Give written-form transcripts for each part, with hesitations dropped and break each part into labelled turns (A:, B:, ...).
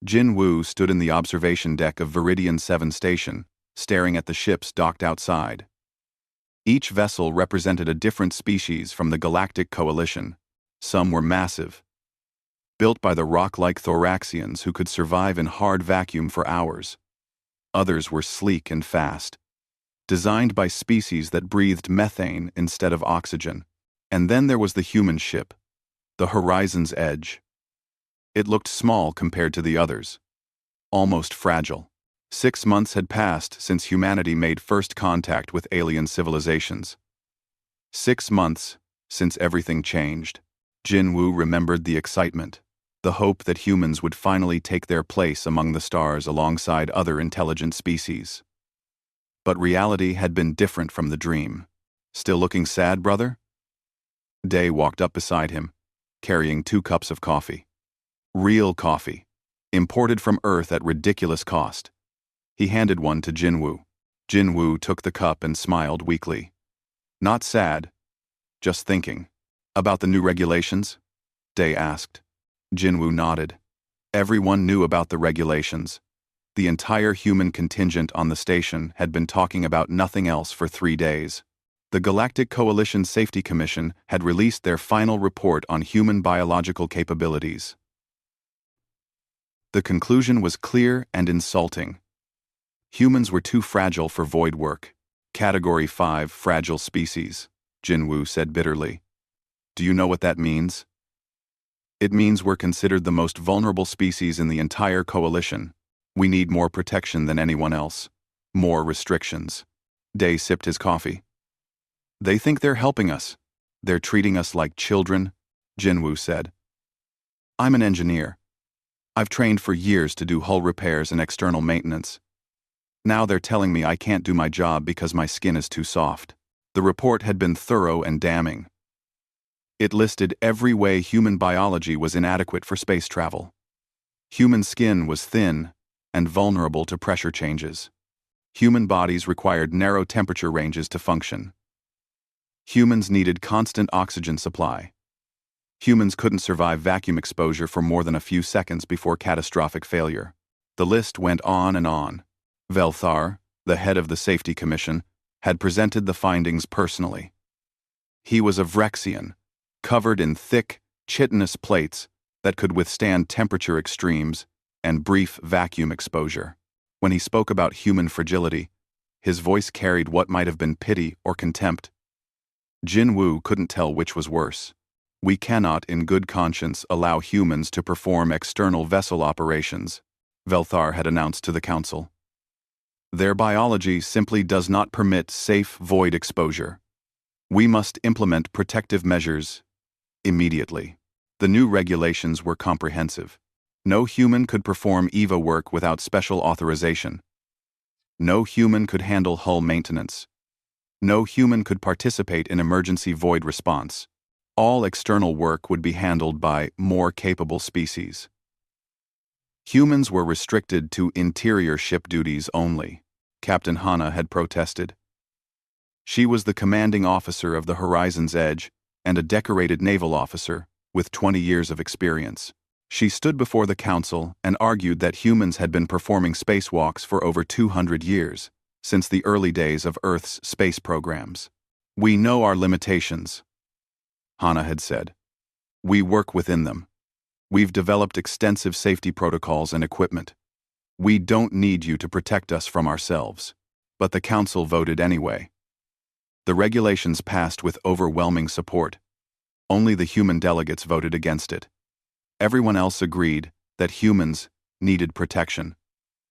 A: Jin Woo stood in the observation deck of Viridian 7 Station, staring at the ships docked outside. Each vessel represented a different species from the Galactic Coalition. Some were massive, built by the rock-like Thoraxians who could survive in hard vacuum for hours. Others were sleek and fast, designed by species that breathed methane instead of oxygen. And then there was the human ship, the Horizon's Edge. It looked small compared to the others, almost fragile. 6 months had passed since humanity made first contact with alien civilizations. 6 months since everything changed. Jin Woo remembered the excitement, the hope that humans would finally take their place among the stars alongside other intelligent species. But reality had been different from the dream. Still looking sad, brother? Day walked up beside him, carrying 2 cups of coffee. Real coffee, imported from Earth at ridiculous cost. He handed one to Jin Woo. Jin Woo took the cup and smiled weakly. Not sad, just thinking. About the new regulations? Day asked. Jin Woo nodded. Everyone knew about the regulations. The entire human contingent on the station had been talking about nothing else for 3 days. The Galactic Coalition Safety Commission had released their final report on human biological capabilities. The conclusion was clear and insulting. Humans were too fragile for void work. Category 5 fragile species, Jin Woo said bitterly. Do you know what that means? It means we're considered the most vulnerable species in the entire coalition. We need more protection than anyone else. More restrictions. Day sipped his coffee. They think they're helping us. They're treating us like children, Jin Woo said. I'm an engineer. I've trained for years to do hull repairs and external maintenance. Now they're telling me I can't do my job because my skin is too soft. The report had been thorough and damning. It listed every way human biology was inadequate for space travel. Human skin was thin and vulnerable to pressure changes. Human bodies required narrow temperature ranges to function. Humans needed constant oxygen supply. Humans couldn't survive vacuum exposure for more than a few seconds before catastrophic failure. The list went on and on. Velthar, the head of the Safety Commission, had presented the findings personally. He was a Vrexian, covered in thick, chitinous plates that could withstand temperature extremes and brief vacuum exposure. When he spoke about human fragility, his voice carried what might have been pity or contempt. Jin Woo couldn't tell which was worse. We cannot, in good conscience, allow humans to perform external vessel operations, Velthar had announced to the Council. Their biology simply does not permit safe void exposure. We must implement protective measures immediately. The new regulations were comprehensive. No human could perform EVA work without special authorization. No human could handle hull maintenance. No human could participate in emergency void response. All external work would be handled by more capable species. Humans were restricted to interior ship duties only, Captain Hana had protested. She was the commanding officer of the Horizon's Edge and a decorated naval officer with 20 years of experience. She stood before the council and argued that humans had been performing spacewalks for over 200 years, since the early days of Earth's space programs. We know our limitations, Hana had said. We work within them. We've developed extensive safety protocols and equipment. We don't need you to protect us from ourselves. But the council voted anyway. The regulations passed with overwhelming support. Only the human delegates voted against it. Everyone else agreed that humans needed protection,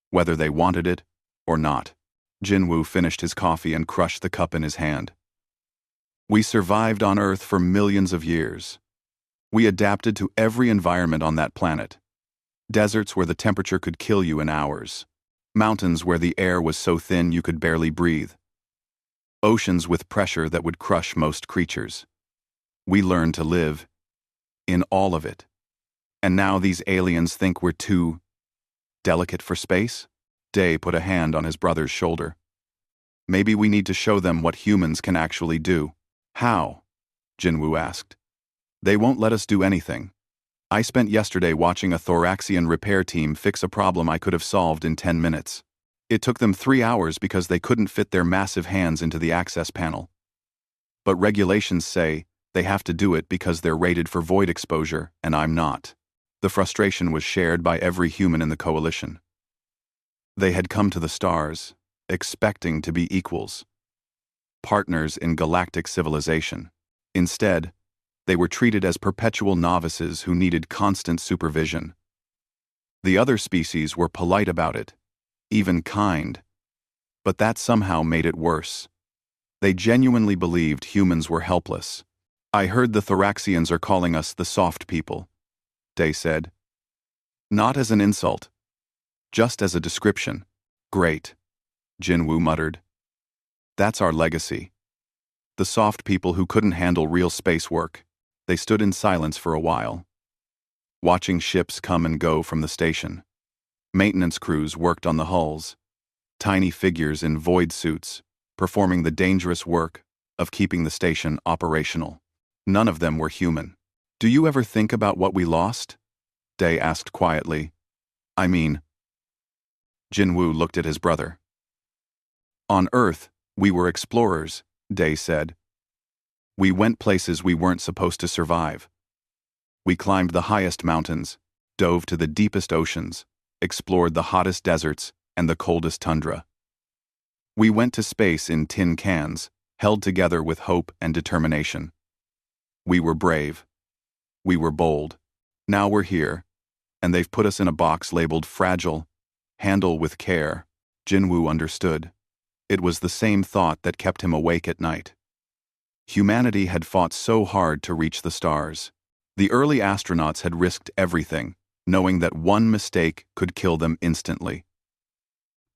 A: whether they wanted it or not. Jin Woo finished his coffee and crushed the cup in his hand. We survived on Earth for millions of years. We adapted to every environment on that planet. Deserts where the temperature could kill you in hours. Mountains where the air was so thin you could barely breathe. Oceans with pressure that would crush most creatures. We learned to live in all of it. And now these aliens think we're too delicate for space? Day put a hand on his brother's shoulder. Maybe we need to show them what humans can actually do. How? Jin Woo asked. They won't let us do anything. I spent yesterday watching a Thoraxian repair team fix a problem I could have solved in 10 minutes. It took them 3 hours because they couldn't fit their massive hands into the access panel. But regulations say they have to do it because they're rated for void exposure, and I'm not. The frustration was shared by every human in the coalition. They had come to the stars, expecting to be equals, partners in galactic civilization. Instead, they were treated as perpetual novices who needed constant supervision. The other species were polite about it, even kind, but that somehow made it worse. They genuinely believed humans were helpless. I heard the Thoraxians are calling us the soft people, Day said. Not as an insult, just as a description. Great, Jinwoo muttered. That's our legacy. The soft people who couldn't handle real space work. They stood in silence for a while, watching ships come and go from the station. Maintenance crews worked on the hulls, tiny figures in void suits, performing the dangerous work of keeping the station operational. None of them were human. Do you ever think about what we lost? Day asked quietly. I mean, Jinwoo looked at his brother. On Earth, we were explorers, Day said. We went places we weren't supposed to survive. We climbed the highest mountains, dove to the deepest oceans, explored the hottest deserts and the coldest tundra. We went to space in tin cans, held together with hope and determination. We were brave. We were bold. Now we're here, and they've put us in a box labeled fragile. Handle with care. Jinwoo understood. It was the same thought that kept him awake at night. Humanity had fought so hard to reach the stars. The early astronauts had risked everything, knowing that one mistake could kill them instantly.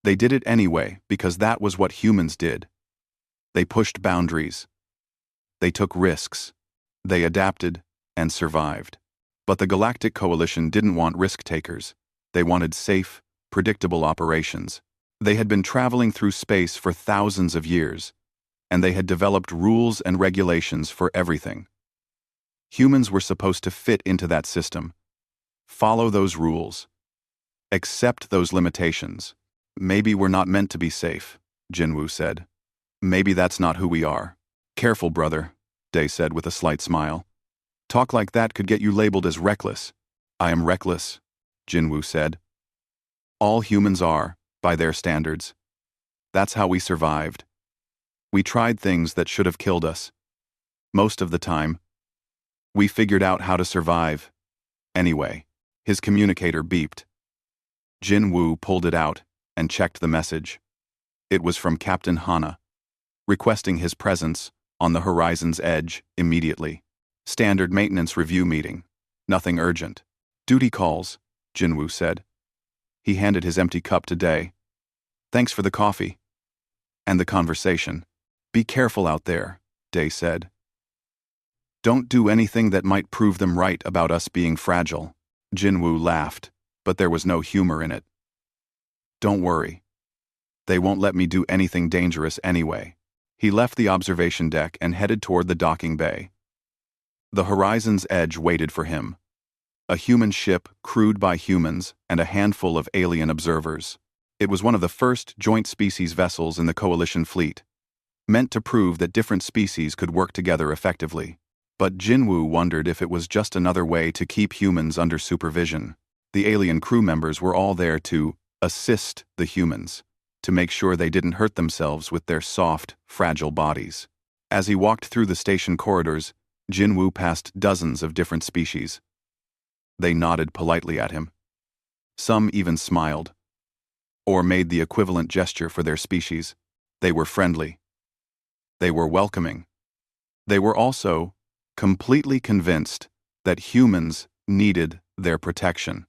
A: They did it anyway because that was what humans did. They pushed boundaries. They took risks. They adapted and survived. But the Galactic Coalition didn't want risk-takers. They wanted safe, predictable operations. They had been traveling through space for thousands of years, and they had developed rules and regulations for everything. Humans were supposed to fit into that system, follow those rules, accept those limitations. Maybe we're not meant to be safe, Jinwoo said. Maybe that's not who we are. Careful, brother, Day said with a slight smile. Talk like that could get you labeled as reckless. I am reckless, Jinwoo said. All humans are, by their standards. That's how we survived. We tried things that should have killed us. Most of the time, we figured out how to survive. Anyway, his communicator beeped. Jinwoo pulled it out and checked the message. It was from Captain Hana, requesting his presence on the horizon's edge immediately. Standard maintenance review meeting. Nothing urgent. Duty calls, Jinwoo said. He handed his empty cup to Day. Thanks for the coffee. And the conversation. Be careful out there, Day said. Don't do anything that might prove them right about us being fragile. Jinwoo laughed, but there was no humor in it. Don't worry. They won't let me do anything dangerous anyway. He left the observation deck and headed toward the docking bay. The horizon's edge waited for him. A human ship crewed by humans and a handful of alien observers. It was one of the first joint species vessels in the Coalition fleet, meant to prove that different species could work together effectively. But Jinwoo wondered if it was just another way to keep humans under supervision. The alien crew members were all there to assist the humans, to make sure they didn't hurt themselves with their soft, fragile bodies. As he walked through the station corridors, Jinwoo passed dozens of different species. They nodded politely at him. Some even smiled, or made the equivalent gesture for their species. They were friendly. They were welcoming. They were also completely convinced that humans needed their protection.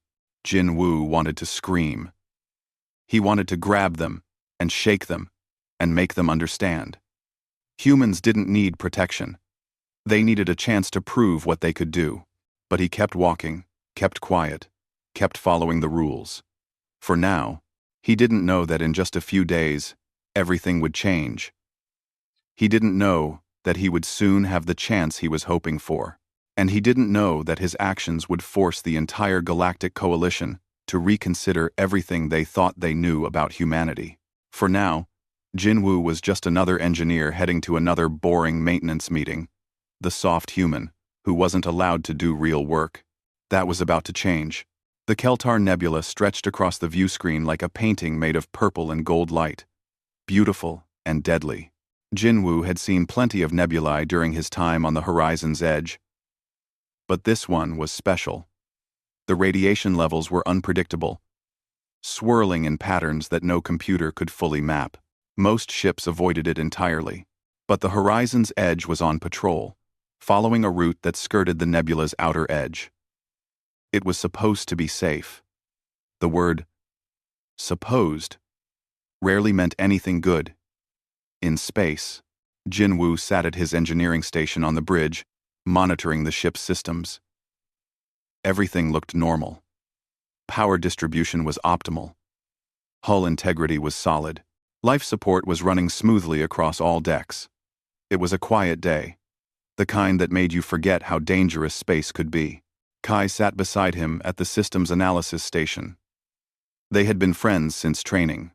A: Jinwoo wanted to scream. He wanted to grab them and shake them and make them understand. Humans didn't need protection. They needed a chance to prove what they could do. But he kept walking, kept quiet, kept following the rules. For now, he didn't know that in just a few days, everything would change. He didn't know that he would soon have the chance he was hoping for. And he didn't know that his actions would force the entire galactic coalition to reconsider everything they thought they knew about humanity. For now, Jinwoo was just another engineer heading to another boring maintenance meeting, the soft human, who wasn't allowed to do real work. That was about to change. The Keltar Nebula stretched across the view screen like a painting made of purple and gold light, beautiful and deadly. Jinwoo had seen plenty of nebulae during his time on the horizon's edge, but this one was special. The radiation levels were unpredictable, swirling in patterns that no computer could fully map. Most ships avoided it entirely, but the horizon's edge was on patrol, following a route that skirted the nebula's outer edge. It was supposed to be safe. The word supposed rarely meant anything good. In space, Jinwoo sat at his engineering station on the bridge, monitoring the ship's systems. Everything looked normal. Power distribution was optimal. Hull integrity was solid. Life support was running smoothly across all decks. It was a quiet day, the kind that made you forget how dangerous space could be. Kai sat beside him at the systems analysis station. They had been friends since training.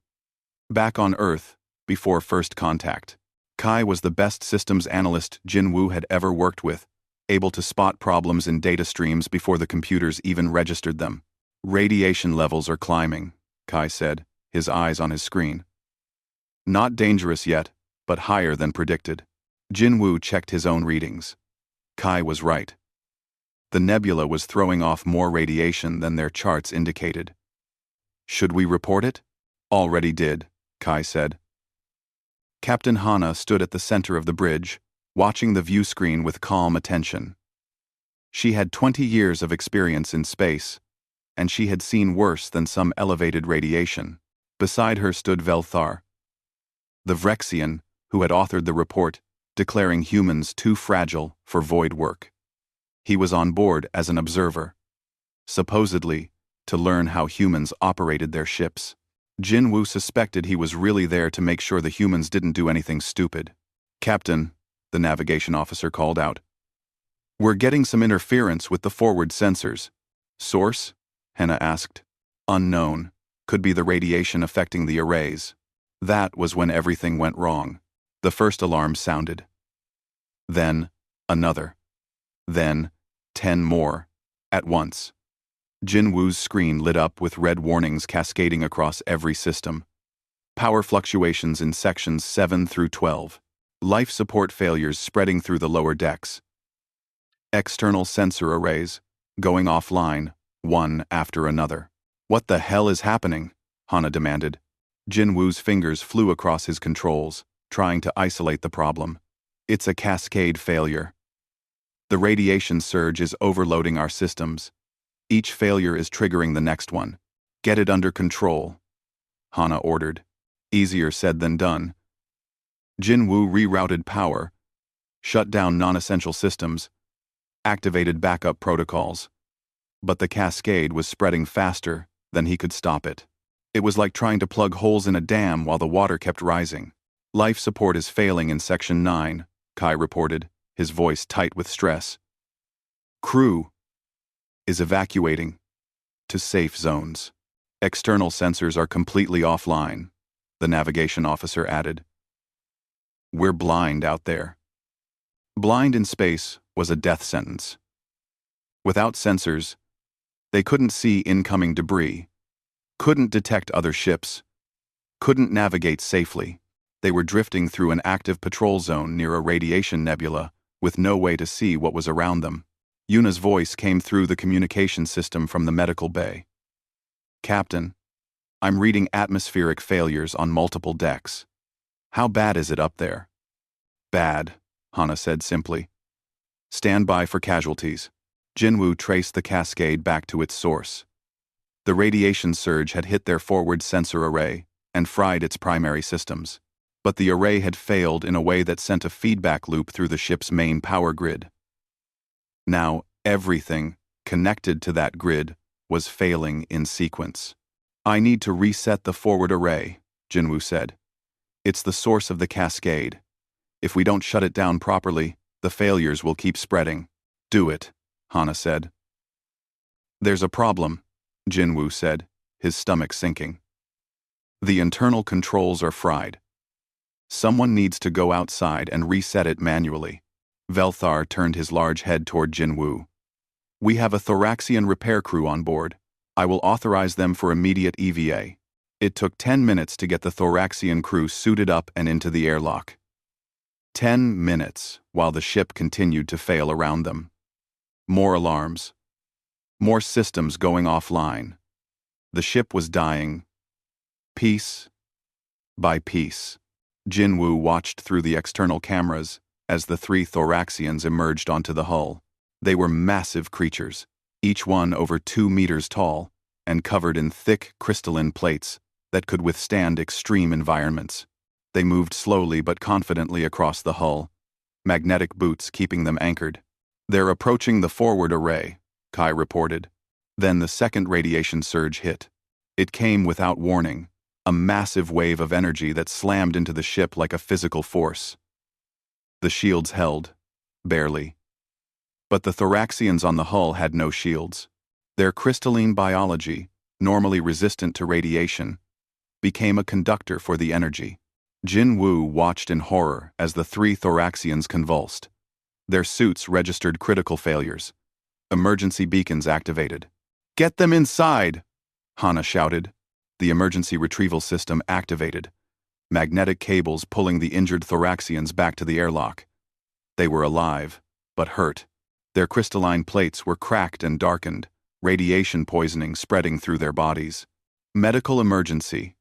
A: Back on Earth, before first contact, Kai was the best systems analyst Jinwoo had ever worked with, able to spot problems in data streams before the computers even registered them. Radiation levels are climbing, Kai said, his eyes on his screen. Not dangerous yet, but higher than predicted. Jinwoo checked his own readings. Kai was right. The nebula was throwing off more radiation than their charts indicated. Should we report it? Already did, Kai said. Captain Hana stood at the center of the bridge, watching the view screen with calm attention. She had 20 years of experience in space, and she had seen worse than some elevated radiation. Beside her stood Velthar, the Vrexian who had authored the report declaring humans too fragile for void work. He was on board as an observer, supposedly to learn how humans operated their ships. Jinwoo suspected he was really there to make sure the humans didn't do anything stupid. "Captain," the navigation officer called out. "We're getting some interference with the forward sensors." "Source?" Hannah asked. "Unknown. Could be the radiation affecting the arrays." That was when everything went wrong. The first alarm sounded. Then, another. Then, 10 more. At once. Jinwoo's screen lit up with red warnings cascading across every system. Power fluctuations in sections 7 through 12. Life support failures spreading through the lower decks. External sensor arrays, going offline, one after another. "What the hell is happening?" Hana demanded. Jinwoo's fingers flew across his controls, trying to isolate the problem. "It's a cascade failure. The radiation surge is overloading our systems. Each failure is triggering the next one. Get it under control," Hana ordered. Easier said than done. Jinwoo rerouted power, shut down non-essential systems, activated backup protocols. But the cascade was spreading faster than he could stop it. It was like trying to plug holes in a dam while the water kept rising. "Life support is failing in Section 9, Kai reported, his voice tight with stress. "Crew is evacuating to safe zones. External sensors are completely offline," the navigation officer added. "We're blind out there." Blind in space was a death sentence. Without sensors, they couldn't see incoming debris, couldn't detect other ships, couldn't navigate safely. They were drifting through an active patrol zone near a radiation nebula with no way to see what was around them. Yuna's voice came through the communication system from the medical bay. "Captain, I'm reading atmospheric failures on multiple decks. How bad is it up there?" "Bad," Hana said simply. "Stand by for casualties." Jinwoo traced the cascade back to its source. The radiation surge had hit their forward sensor array and fried its primary systems. But the array had failed in a way that sent a feedback loop through the ship's main power grid. Now, everything connected to that grid was failing in sequence. "I need to reset the forward array," Jinwoo said. "It's the source of the cascade. If we don't shut it down properly, the failures will keep spreading." Do it, Hana said. There's a problem, Jinwoo said, his stomach sinking. The internal controls are fried. Someone needs to go outside and reset it manually. Velthar turned his large head toward Jinwoo. We have a Thoraxian repair crew on board. I will authorize them for immediate EVA. It took 10 minutes to get the Thoraxian crew suited up and into the airlock. 10 minutes, while the ship continued to fail around them. More alarms. More systems going offline. The ship was dying. Piece by piece. Jinwoo watched through the external cameras as the 3 Thoraxians emerged onto the hull. They were massive creatures, each one over 2 meters tall, and covered in thick crystalline plates that could withstand extreme environments. They moved slowly but confidently across the hull, magnetic boots keeping them anchored. They're approaching the forward array, Kai reported. Then the second radiation surge hit. It came without warning, a massive wave of energy that slammed into the ship like a physical force. The shields held, barely. But the Thoraxians on the hull had no shields. Their crystalline biology, normally resistant to radiation, became a conductor for the energy. Jinwoo watched in horror as the 3 Thoraxians convulsed. Their suits registered critical failures. Emergency beacons activated. Get them inside! Hana shouted. The emergency retrieval system activated. Magnetic cables pulling the injured Thoraxians back to the airlock. They were alive, but hurt. Their crystalline plates were cracked and darkened, radiation poisoning spreading through their bodies. Medical emergency,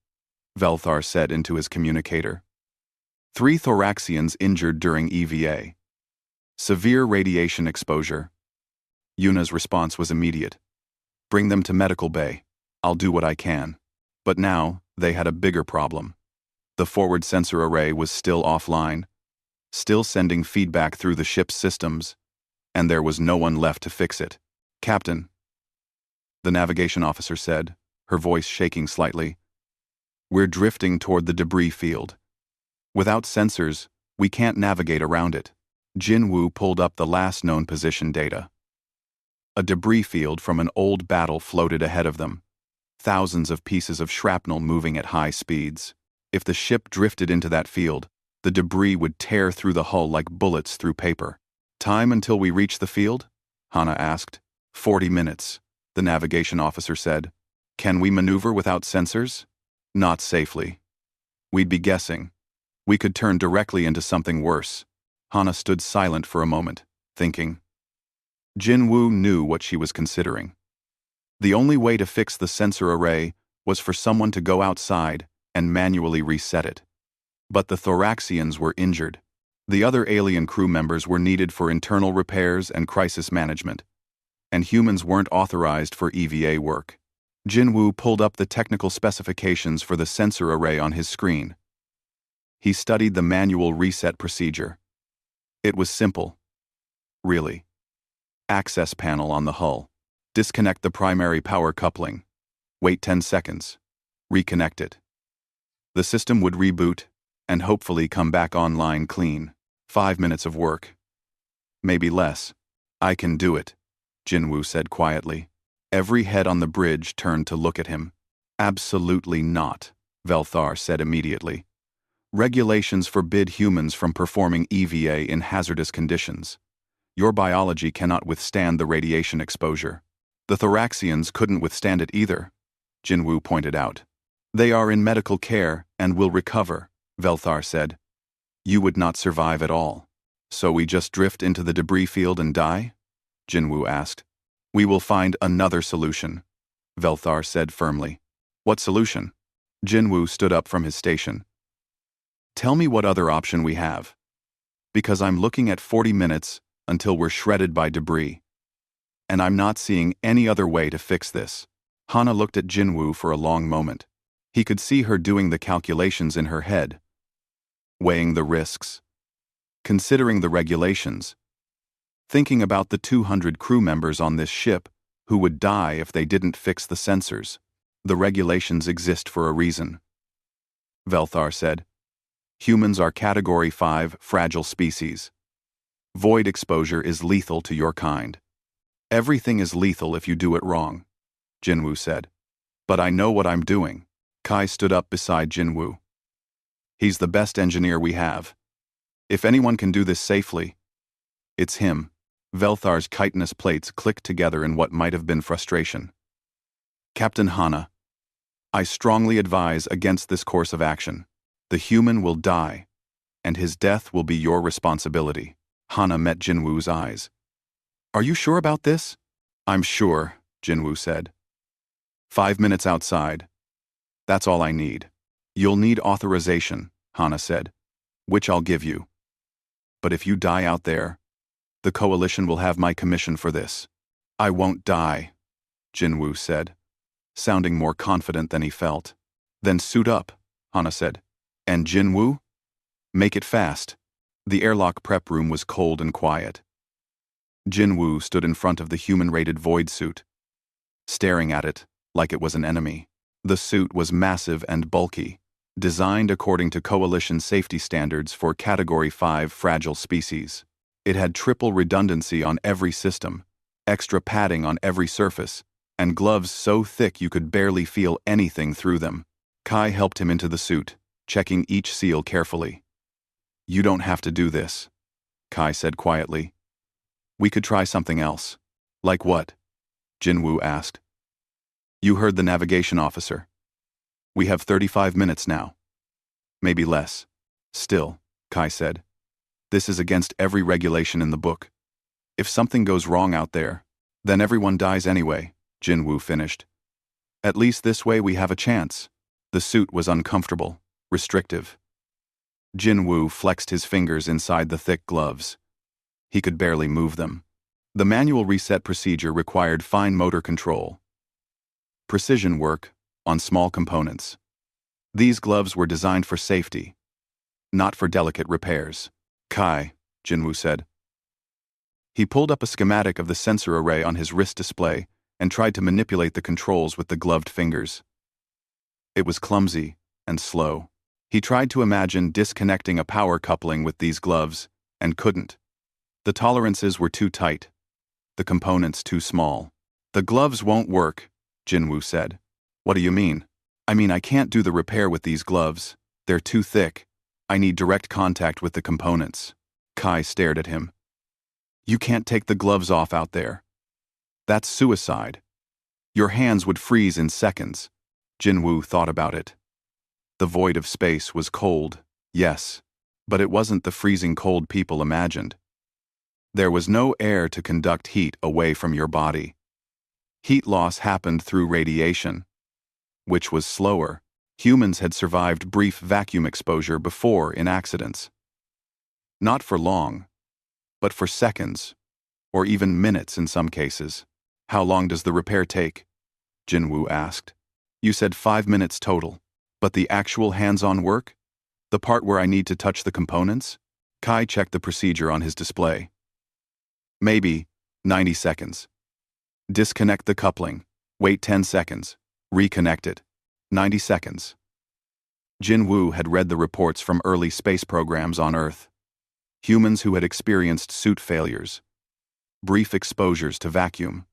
A: Velthar said into his communicator. 3 Thoraxians injured during EVA. Severe radiation exposure. Yuna's response was immediate. Bring them to medical bay. I'll do what I can. But now, they had a bigger problem. The forward sensor array was still offline, still sending feedback through the ship's systems, and there was no one left to fix it. Captain, the navigation officer said, her voice shaking slightly. We're drifting toward the debris field. Without sensors, we can't navigate around it. Jinwoo pulled up the last known position data. A debris field from an old battle floated ahead of them. Thousands of pieces of shrapnel moving at high speeds. If the ship drifted into that field, the debris would tear through the hull like bullets through paper. Time until we reach the field? Hana asked. 40 minutes, the navigation officer said. Can we maneuver without sensors? Not safely. We'd be guessing. We could turn directly into something worse. Hana stood silent for a moment, thinking. Jinwoo knew what she was considering. The only way to fix the sensor array was for someone to go outside and manually reset it. But the Thoraxians were injured. The other alien crew members were needed for internal repairs and crisis management, and humans weren't authorized for EVA work. Jinwoo pulled up the technical specifications for the sensor array on his screen. He studied the manual reset procedure. It was simple. Really. Access panel on the hull. Disconnect the primary power coupling. Wait 10 seconds. Reconnect it. The system would reboot and hopefully come back online clean. 5 minutes of work. Maybe less. I can do it, Jinwoo said quietly. Every head on the bridge turned to look at him. Absolutely not, Velthar said immediately. Regulations forbid humans from performing EVA in hazardous conditions. Your biology cannot withstand the radiation exposure. The Thoraxians couldn't withstand it either, Jinwoo pointed out. They are in medical care and will recover, Velthar said. You would not survive at all. So we just drift into the debris field and die? Jinwoo asked. We will find another solution, Velthar said firmly. What solution? Jinwoo stood up from his station. Tell me what other option we have. Because I'm looking at 40 minutes until we're shredded by debris. And I'm not seeing any other way to fix this. Hana looked at Jinwoo for a long moment. He could see her doing the calculations in her head, weighing the risks, considering the regulations, thinking about the 200 crew members on this ship who would die if they didn't fix the sensors. The regulations exist for a reason. Velthar said, humans are Category 5 fragile species. Void exposure is lethal to your kind. Everything is lethal if you do it wrong, Jinwoo said. But I know what I'm doing. Kai stood up beside Jinwoo. He's the best engineer we have. If anyone can do this safely, it's him. Velthar's chitinous plates clicked together in what might have been frustration. Captain Hana, I strongly advise against this course of action. The human will die, and his death will be your responsibility. Hana met Jinwoo's eyes. Are you sure about this? I'm sure, Jinwoo said. 5 minutes outside. That's all I need. You'll need authorization, Hana said, which I'll give you. But if you die out there, the coalition will have my commission for this. I won't die, Jinwoo said, sounding more confident than he felt. Then suit up, Hana said. And Jinwoo? Make it fast. The airlock prep room was cold and quiet. Jinwoo stood in front of the human-rated void suit, staring at it like it was an enemy. The suit was massive and bulky, designed according to Coalition safety standards for Category 5 fragile species. It had triple redundancy on every system, extra padding on every surface, and gloves so thick you could barely feel anything through them. Kai helped him into the suit, checking each seal carefully. You don't have to do this, Kai said quietly. We could try something else. Like what? Jinwoo asked. You heard the navigation officer. We have 35 minutes now. Maybe less. Still, Kai said. This is against every regulation in the book. If something goes wrong out there, then everyone dies anyway, Jinwoo finished. At least this way we have a chance. The suit was uncomfortable, restrictive. Jinwoo flexed his fingers inside the thick gloves. He could barely move them. The manual reset procedure required fine motor control. Precision work on small components. These gloves were designed for safety, not for delicate repairs. Kai, Jinwoo said. He pulled up a schematic of the sensor array on his wrist display and tried to manipulate the controls with the gloved fingers. It was clumsy and slow. He tried to imagine disconnecting a power coupling with these gloves and couldn't. The tolerances were too tight, the components too small. The gloves won't work, Jinwoo said. What do you mean? I mean I can't do the repair with these gloves. They're too thick. I need direct contact with the components. Kai stared at him. You can't take the gloves off out there. That's suicide. Your hands would freeze in seconds. Jinwoo thought about it. The void of space was cold, yes, but it wasn't the freezing cold people imagined. There was no air to conduct heat away from your body. Heat loss happened through radiation, which was slower. Humans had survived brief vacuum exposure before in accidents. Not for long, but for seconds, or even minutes in some cases. How long does the repair take? Jinwoo asked. You said 5 minutes total, but the actual hands-on work? The part where I need to touch the components? Kai checked the procedure on his display. Maybe 90 seconds. Disconnect the coupling. Wait 10 seconds. Reconnect it. 90 seconds. Jinwoo had read the reports from early space programs on Earth. Humans who had experienced suit failures. Brief exposures to vacuum.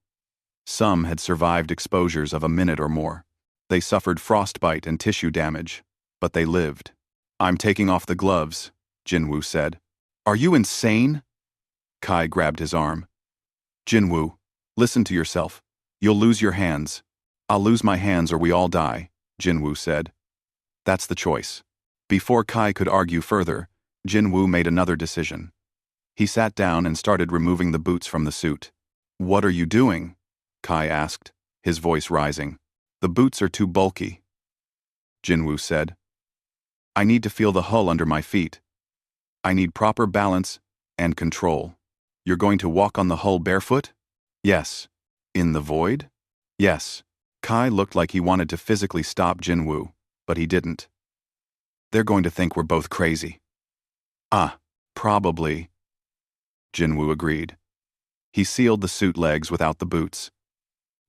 A: Some had survived exposures of a minute or more. They suffered frostbite and tissue damage, but they lived. I'm taking off the gloves, Jinwoo said. Are you insane? Kai grabbed his arm. Jinwoo, listen to yourself. You'll lose your hands. I'll lose my hands or we all die, Jinwoo said. That's the choice. Before Kai could argue further, Jinwoo made another decision. He sat down and started removing the boots from the suit. What are you doing? Kai asked, his voice rising. The boots are too bulky, Jinwoo said. I need to feel the hull under my feet. I need proper balance and control. You're going to walk on the hull barefoot? Yes. In the void? Yes. Kai looked like he wanted to physically stop Jinwoo, but he didn't. They're going to think we're both crazy. Probably. Jinwoo agreed. He sealed the suit legs without the boots.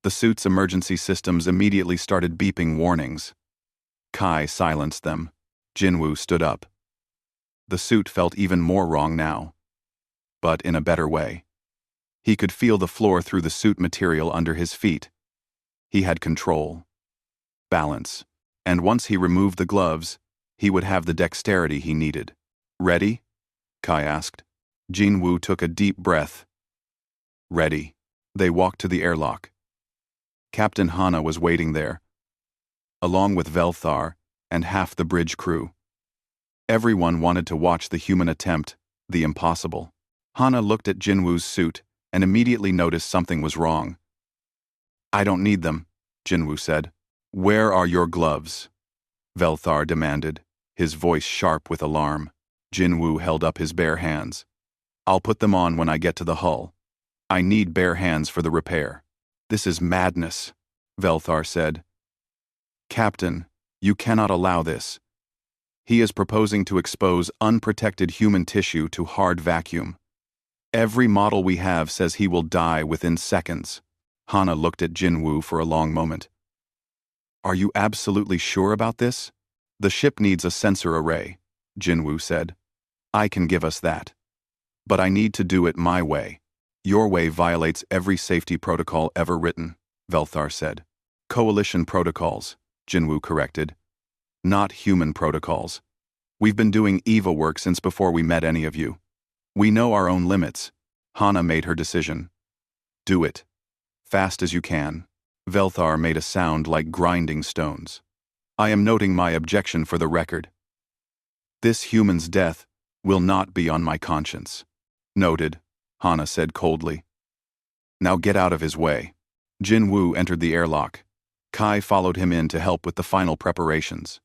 A: The suit's emergency systems immediately started beeping warnings. Kai silenced them. Jinwoo stood up. The suit felt even more wrong now. but in a better way. He could feel the floor through the suit material under his feet. He had control, balance, and once he removed the gloves, he would have the dexterity he needed. Ready? Kai asked. Jinwoo took a deep breath. Ready. They walked to the airlock. Captain Hana was waiting there, along with Velthar and half the bridge crew. Everyone wanted to watch the human attempt, the impossible. Hana looked at Jinwoo's suit and immediately noticed something was wrong. I don't need them, Jinwoo said. Where are your gloves? Velthar demanded, his voice sharp with alarm. Jinwoo held up his bare hands. I'll put them on when I get to the hull. I need bare hands for the repair. This is madness, Velthar said. Captain, you cannot allow this. He is proposing to expose unprotected human tissue to hard vacuum. Every model we have says he will die within seconds. Hana looked at Jinwoo for a long moment. Are you absolutely sure about this? The ship needs a sensor array, Jinwoo said. I can give us that. But I need to do it my way. Your way violates every safety protocol ever written, Velthar said. Coalition protocols, Jinwoo corrected. Not human protocols. We've been doing EVA work since before we met any of you. We know our own limits. Hana made her decision. Do it. Fast as you can. Velthar made a sound like grinding stones. I am noting my objection for the record. This human's death will not be on my conscience. Noted, Hana said coldly. Now get out of his way. Jinwoo entered the airlock. Kai followed him in to help with the final preparations.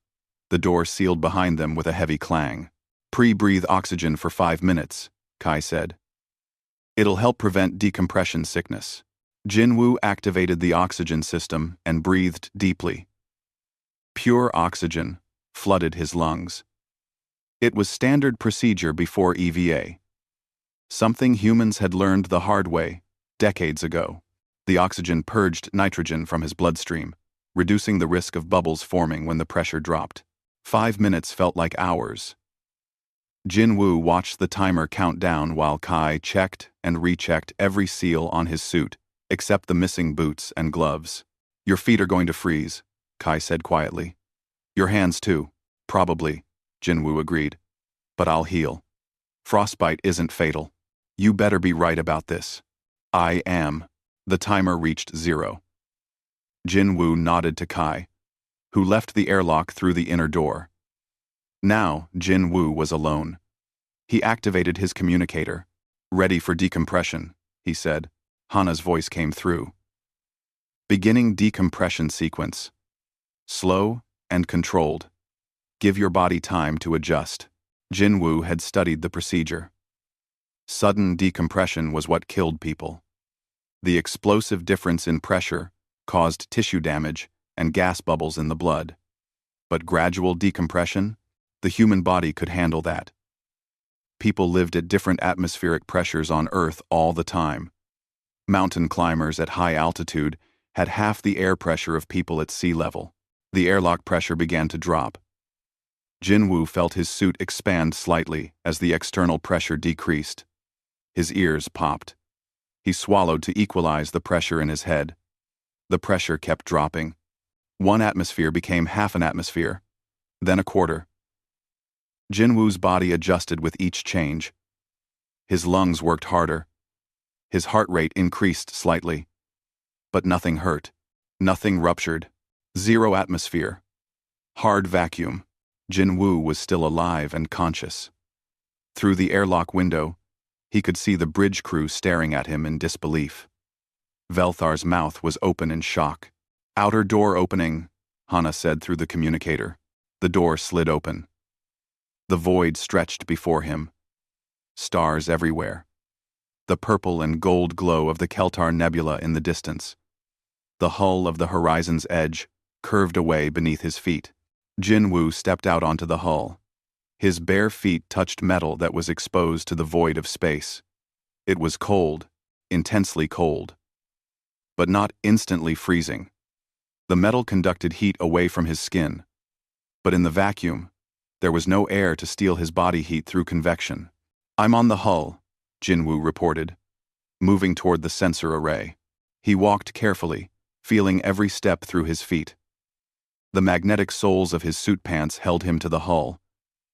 A: The door sealed behind them with a heavy clang. Pre-breathe oxygen for 5 minutes, Kai said. It'll help prevent decompression sickness. Jinwoo activated the oxygen system and breathed deeply. Pure oxygen flooded his lungs. It was standard procedure before EVA. Something humans had learned the hard way, decades ago. The oxygen purged nitrogen from his bloodstream, reducing the risk of bubbles forming when the pressure dropped. 5 minutes felt like hours. Jinwoo watched the timer count down while Kai checked and rechecked every seal on his suit, except the missing boots and gloves. Your feet are going to freeze, Kai said quietly. Your hands too, probably, Jinwoo agreed. But I'll heal. Frostbite isn't fatal. You better be right about this. I am. The timer reached 0. Jinwoo nodded to Kai, who left the airlock through the inner door. Now, Jinwoo was alone. He activated his communicator. Ready for decompression, he said. Hana's voice came through. Beginning decompression sequence. Slow and controlled. Give your body time to adjust. Jinwoo had studied the procedure. Sudden decompression was what killed people. The explosive difference in pressure caused tissue damage and gas bubbles in the blood. But gradual decompression, the human body could handle that. People lived at different atmospheric pressures on Earth all the time. Mountain climbers at high altitude had half the air pressure of people at sea level. The airlock pressure began to drop. Jinwoo felt his suit expand slightly as the external pressure decreased. His ears popped. He swallowed to equalize the pressure in his head. The pressure kept dropping. 1 atmosphere became half an atmosphere, then a quarter. Jinwoo's body adjusted with each change. His lungs worked harder. His heart rate increased slightly. But nothing hurt. Nothing ruptured. 0 atmosphere. Hard vacuum. Jinwoo was still alive and conscious. Through the airlock window, he could see the bridge crew staring at him in disbelief. Velthar's mouth was open in shock. Outer door opening, Hana said through the communicator. The door slid open. The void stretched before him. Stars everywhere. The purple and gold glow of the Keltar Nebula in the distance. The hull of the horizon's edge curved away beneath his feet. Jinwoo stepped out onto the hull. His bare feet touched metal that was exposed to the void of space. It was cold, intensely cold. But not instantly freezing. The metal conducted heat away from his skin. But in the vacuum, there was no air to steal his body heat through convection. I'm on the hull, Jinwoo reported, moving toward the sensor array. He walked carefully, feeling every step through his feet. The magnetic soles of his suit pants held him to the hull,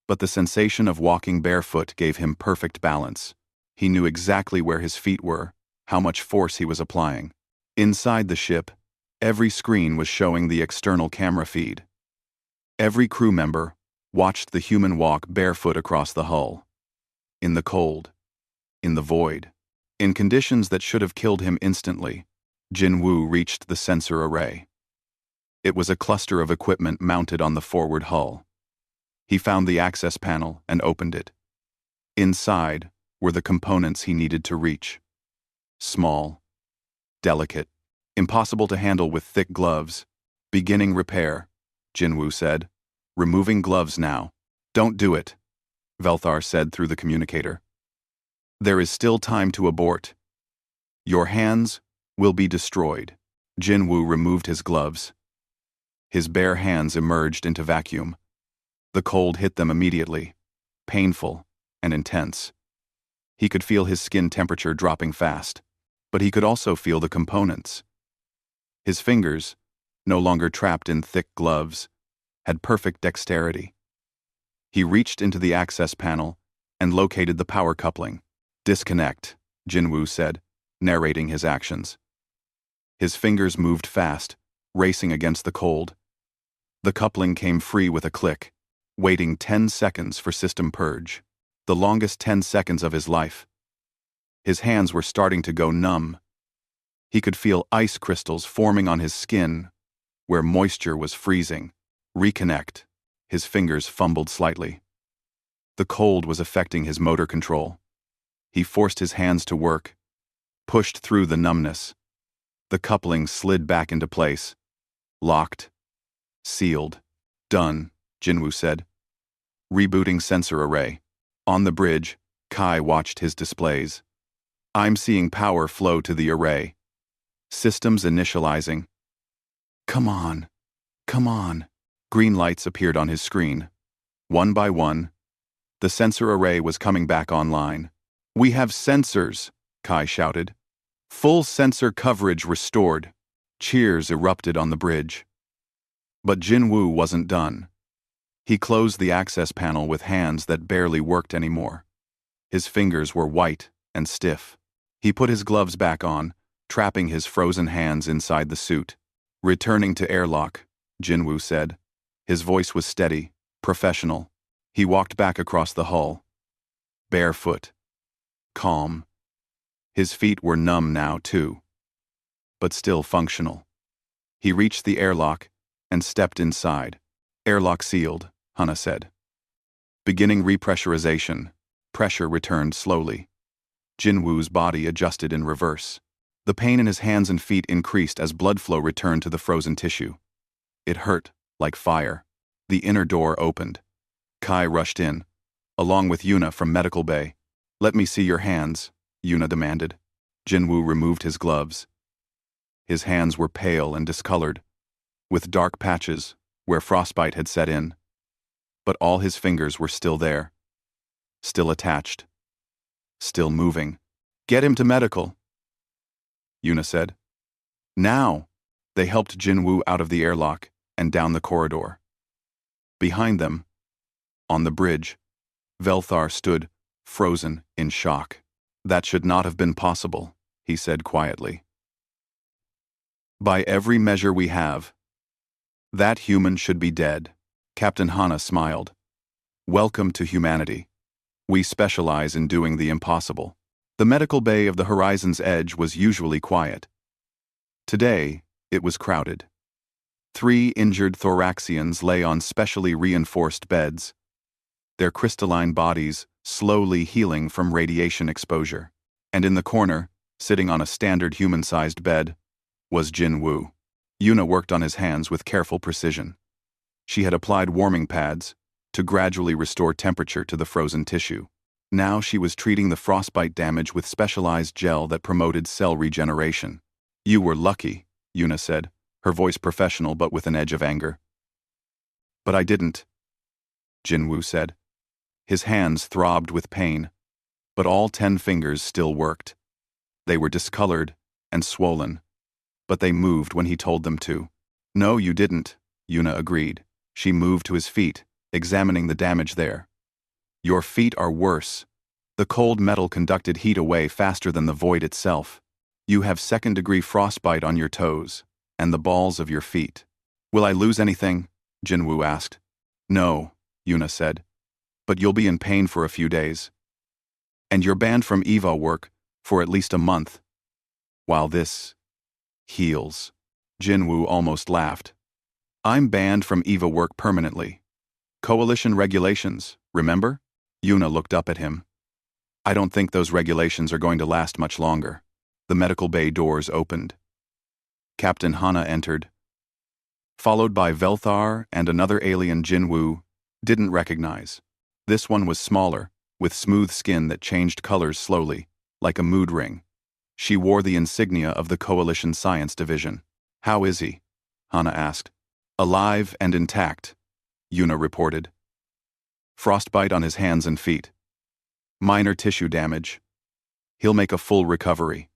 A: but the sensation of walking barefoot gave him perfect balance. He knew exactly where his feet were, how much force he was applying. Inside the ship, every screen was showing the external camera feed. Every crew member watched the human walk barefoot across the hull. In the cold, in the void, in conditions that should have killed him instantly, Jinwoo reached the sensor array. It was a cluster of equipment mounted on the forward hull. He found the access panel and opened it. Inside were the components he needed to reach. Small, delicate, impossible to handle with thick gloves. Beginning repair, Jinwoo said. Removing gloves now. Don't do it, Velthar said through the communicator. There is still time to abort. Your hands will be destroyed. Jinwoo removed his gloves. His bare hands emerged into vacuum. The cold hit them immediately, painful and intense. He could feel his skin temperature dropping fast, but he could also feel the components. His fingers, no longer trapped in thick gloves, had perfect dexterity. He reached into the access panel and located the power coupling. Disconnect, Jinwoo said, narrating his actions. His fingers moved fast, racing against the cold. The coupling came free with a click, waiting 10 seconds for system purge, the longest 10 seconds of his life. His hands were starting to go numb. He could feel ice crystals forming on his skin, where moisture was freezing. Reconnect. His fingers fumbled slightly. The cold was affecting his motor control. He forced his hands to work, pushed through the numbness. The coupling slid back into place. Locked. Sealed. Done, Jinwoo said. Rebooting sensor array. On the bridge, Kai watched his displays. I'm seeing power flow to the array. Systems initializing. Come on. Come on. Green lights appeared on his screen. One by one, the sensor array was coming back online. We have sensors, Kai shouted. Full sensor coverage restored. Cheers erupted on the bridge. But Jinwoo wasn't done. He closed the access panel with hands that barely worked anymore. His fingers were white and stiff. He put his gloves back on, trapping his frozen hands inside the suit. Returning to airlock, Jinwoo said. His voice was steady, professional. He walked back across the hull. Barefoot. Calm. His feet were numb now, too, but still functional. He reached the airlock and stepped inside. Airlock sealed, Hana said. Beginning repressurization, pressure returned slowly. Jinwoo's body adjusted in reverse. The pain in his hands and feet increased as blood flow returned to the frozen tissue. It hurt, like fire. The inner door opened. Kai rushed in, along with Yuna from Medical Bay. Let me see your hands, Yuna demanded. Jinwoo removed his gloves. His hands were pale and discolored, with dark patches where frostbite had set in. But all his fingers were still there, still attached, still moving. Get him to medical, Yuna said. Now! They helped Jinwoo out of the airlock and down the corridor. Behind them, on the bridge, Velthar stood, frozen in shock. That should not have been possible, he said quietly. By every measure we have, that human should be dead. Captain Hana smiled. Welcome to humanity. We specialize in doing the impossible. The medical bay of the horizon's edge was usually quiet. Today, it was crowded. 3 injured thoraxians lay on specially reinforced beds, their crystalline bodies slowly healing from radiation exposure. And in the corner, sitting on a standard human-sized bed, was Jinwoo. Yuna worked on his hands with careful precision. She had applied warming pads to gradually restore temperature to the frozen tissue. Now she was treating the frostbite damage with specialized gel that promoted cell regeneration. You were lucky, Yuna said, her voice professional but with an edge of anger. But I didn't, Jinwoo said. His hands throbbed with pain. but all 10 fingers still worked. They were discolored and swollen, but they moved when he told them to. No, you didn't, Yuna agreed. She moved to his feet, examining the damage there. Your feet are worse. The cold metal conducted heat away faster than the void itself. You have second-degree frostbite on your toes, and the balls of your feet. Will I lose anything? Jinwoo asked. No, Yuna said. But you'll be in pain for a few days. And you're banned from EVA work for at least a month. While this heals. Jinwoo almost laughed. I'm banned from EVA work permanently. Coalition regulations, remember? Yuna looked up at him. I don't think those regulations are going to last much longer. The medical bay doors opened. Captain Hana entered, followed by Velthar and another alien Jinwoo didn't recognize. This one was smaller, with smooth skin that changed colors slowly, like a mood ring. She wore the insignia of the Coalition Science Division. How is he? Hana asked. Alive and intact, Yuna reported. Frostbite on his hands and feet. Minor tissue damage. He'll make a full recovery.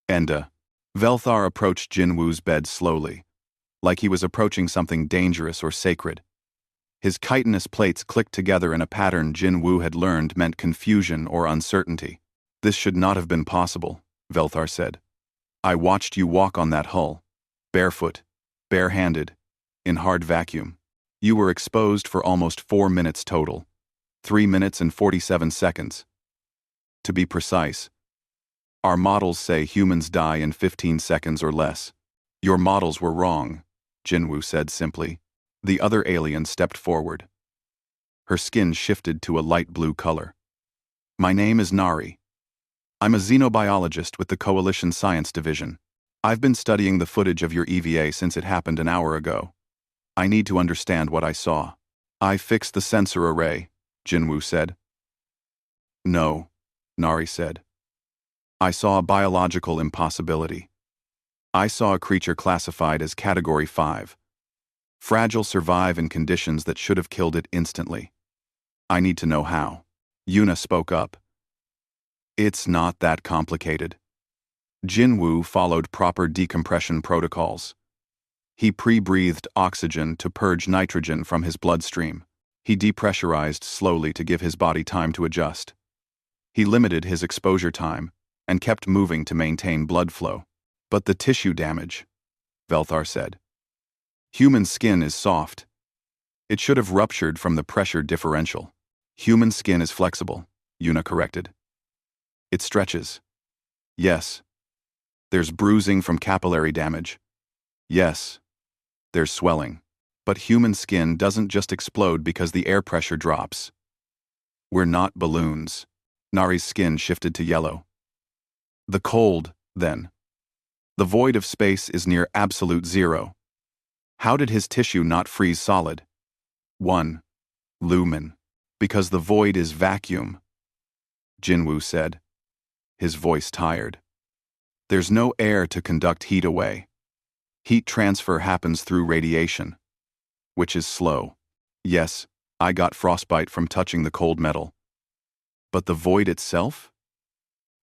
A: Enda. Velthar approached Jinwoo's bed slowly, like he was approaching something dangerous or sacred. His chitinous plates clicked together in a pattern Jinwoo had learned meant confusion or uncertainty. This should not have been possible, Velthar said. I watched you walk on that hull, barefoot, barehanded, in hard vacuum. You were exposed for almost 4 minutes total. 3 minutes and 47 seconds. To be precise, our models say humans die in 15 seconds or less. Your models were wrong, Jinwoo said simply. The other alien stepped forward. Her skin shifted to a light blue color. My name is Nari. I'm a xenobiologist with the Coalition Science Division. I've been studying the footage of your EVA since it happened an hour ago. I need to understand what I saw. I fixed the sensor array, Jinwoo said. No, Nari said. I saw a biological impossibility. I saw a creature classified as Category 5. Fragile survive in conditions that should have killed it instantly. I need to know how. Yuna spoke up. It's not that complicated. Jinwoo followed proper decompression protocols. He pre-breathed oxygen to purge nitrogen from his bloodstream. He depressurized slowly to give his body time to adjust. He limited his exposure time and kept moving to maintain blood flow. But the tissue damage, Velthar said. Human skin is soft. It should have ruptured from the pressure differential. Human skin is flexible, Yuna corrected. It stretches. Yes. There's bruising from capillary damage. Yes. There's swelling. But human skin doesn't just explode because the air pressure drops. We're not balloons. Nari's skin shifted to yellow. The cold, then. The void of space is near absolute zero. How did his tissue not freeze solid? 1. Lumen. Because the void is vacuum, Jinwoo said, his voice tired. There's no air to conduct heat away. Heat transfer happens through radiation, which is slow. Yes, I got frostbite from touching the cold metal. But the void itself?